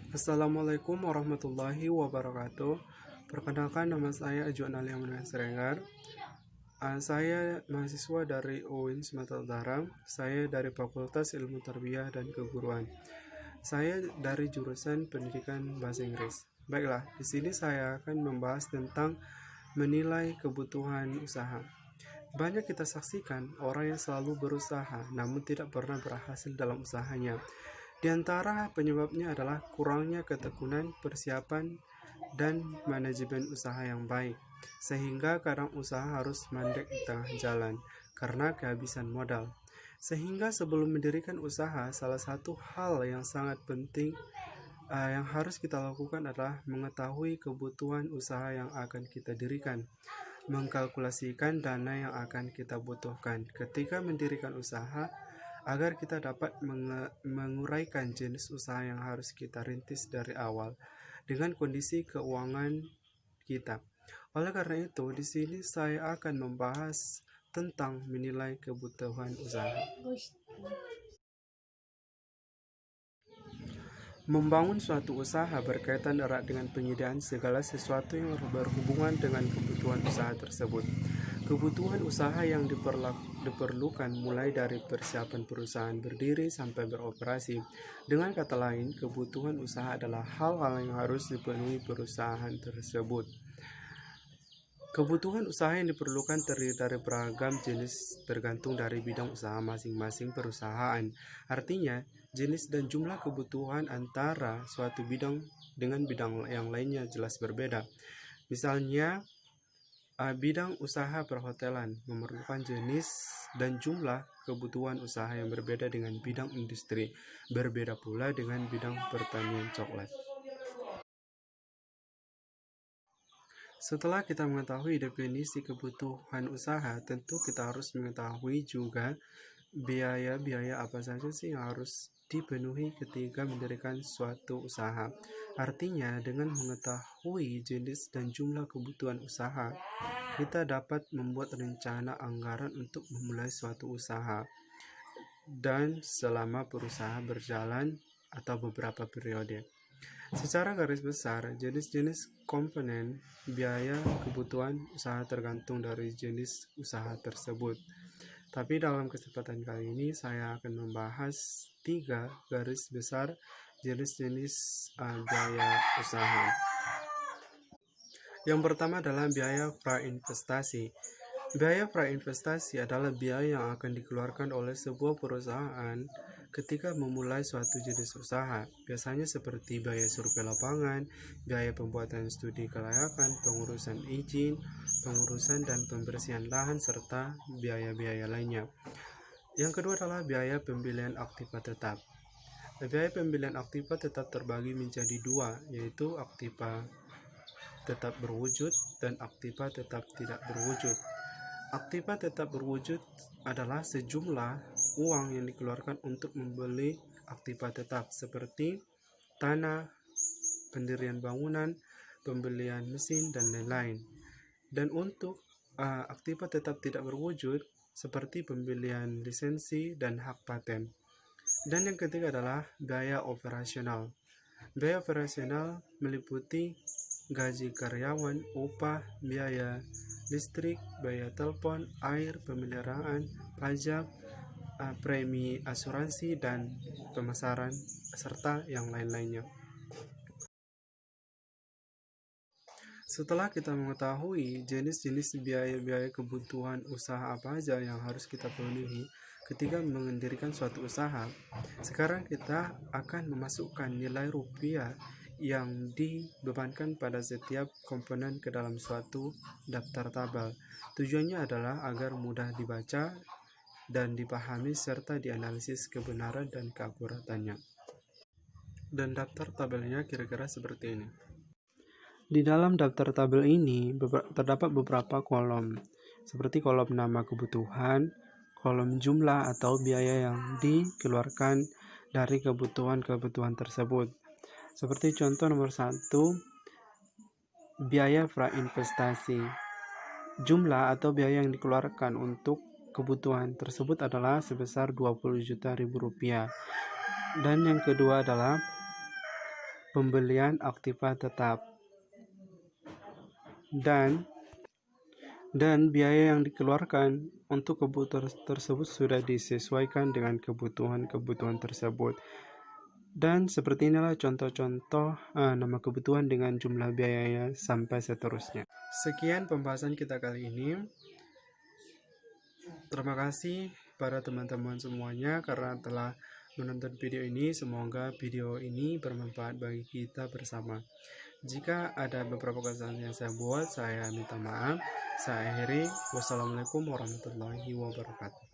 Assalamualaikum warahmatullahi wabarakatuh. Perkenalkan, nama saya Ajuan Ali Amanah Siregar. Saya mahasiswa dari UIN Sumatera Utara. Saya dari Fakultas Ilmu Tarbiyah dan Keguruan. Saya dari jurusan Pendidikan Bahasa Inggris. Baiklah, di sini saya akan membahas tentang menilai kebutuhan usaha. Banyak kita saksikan orang yang selalu berusaha namun tidak pernah berhasil dalam usahanya. Di antara penyebabnya adalah kurangnya ketekunan, persiapan, dan manajemen usaha yang baik, sehingga kadang usaha harus mandek di tengah jalan karena kehabisan modal. Sehingga sebelum mendirikan usaha, salah satu hal yang sangat penting yang harus kita lakukan adalah mengetahui kebutuhan usaha yang akan kita dirikan, mengkalkulasikan dana yang akan kita butuhkan ketika mendirikan usaha, agar kita dapat menguraikan jenis usaha yang harus kita rintis dari awal dengan kondisi keuangan kita. Oleh karena itu, di sini saya akan membahas tentang menilai kebutuhan usaha. Membangun suatu usaha berkaitan erat dengan penyediaan segala sesuatu yang berhubungan dengan kebutuhan usaha tersebut. Kebutuhan usaha yang diperlukan mulai dari persiapan perusahaan berdiri sampai beroperasi. Dengan kata lain, kebutuhan usaha adalah hal-hal yang harus dipenuhi perusahaan tersebut. Kebutuhan usaha yang diperlukan terdiri dari beragam jenis tergantung dari bidang usaha masing-masing perusahaan. Artinya, jenis dan jumlah kebutuhan antara suatu bidang dengan bidang yang lainnya jelas berbeda. Misalnya, bidang usaha perhotelan memerlukan jenis dan jumlah kebutuhan usaha yang berbeda dengan bidang industri. Berbeda pula dengan bidang pertanian coklat. Setelah kita mengetahui definisi kebutuhan usaha, tentu kita harus mengetahui juga biaya-biaya apa saja sih yang harus dipenuhi ketika mendirikan suatu usaha. Artinya, dengan mengetahui jenis dan jumlah kebutuhan usaha, kita dapat membuat rencana anggaran untuk memulai suatu usaha dan selama berusaha berjalan atau beberapa periode. Secara garis besar, jenis-jenis komponen biaya kebutuhan usaha tergantung dari jenis usaha tersebut. Tapi dalam kesempatan kali ini saya akan membahas 3 garis besar jenis-jenis biaya usaha. Yang pertama adalah biaya prainvestasi. Biaya prainvestasi adalah biaya yang akan dikeluarkan oleh sebuah perusahaan ketika memulai suatu jenis usaha, biasanya seperti biaya survei lapangan, biaya pembuatan studi kelayakan, pengurusan izin, pengurusan dan pembersihan lahan, serta biaya-biaya lainnya. Yang kedua adalah biaya pembelian aktiva tetap. Biaya pembelian aktiva tetap terbagi menjadi 2, yaitu aktiva tetap berwujud dan aktiva tetap tidak berwujud. Aktiva tetap berwujud adalah sejumlah uang yang dikeluarkan untuk membeli aktiva tetap seperti tanah, pendirian bangunan, pembelian mesin, dan lain-lain. Dan untuk aktiva tetap tidak berwujud seperti pembelian lisensi dan hak paten. Dan yang ketiga adalah biaya operasional. Biaya operasional meliputi gaji karyawan, upah, biaya listrik, biaya telepon, air, pemeliharaan, pajak, premi asuransi, dan pemasaran, serta yang lain-lainnya. Setelah kita mengetahui jenis-jenis biaya-biaya kebutuhan usaha apa saja yang harus kita penuhi ketika mendirikan suatu usaha, sekarang kita akan memasukkan nilai rupiah yang dibebankan pada setiap komponen ke dalam suatu daftar tabel. Tujuannya adalah agar mudah dibaca dan dipahami serta dianalisis kebenaran dan keakuratannya. Dan daftar tabelnya kira-kira seperti ini. Di dalam daftar tabel ini terdapat beberapa kolom, seperti kolom nama kebutuhan, kolom jumlah atau biaya yang dikeluarkan dari kebutuhan-kebutuhan tersebut. Seperti contoh nomor 1, biaya prainvestasi. Jumlah atau biaya yang dikeluarkan untuk kebutuhan tersebut adalah sebesar Rp20 juta. Dan yang kedua adalah pembelian aktiva tetap, dan biaya yang dikeluarkan untuk kebutuhan tersebut sudah disesuaikan dengan kebutuhan tersebut. Dan seperti inilah contoh-contoh nama kebutuhan dengan jumlah biayanya sampai seterusnya. Sekian pembahasan kita kali ini. Terima kasih pada teman-teman semuanya karena telah menonton video ini. Semoga video ini bermanfaat bagi kita bersama. Jika ada beberapa kesalahan yang saya buat, saya minta maaf. Saya akhiri. Wassalamualaikum warahmatullahi wabarakatuh.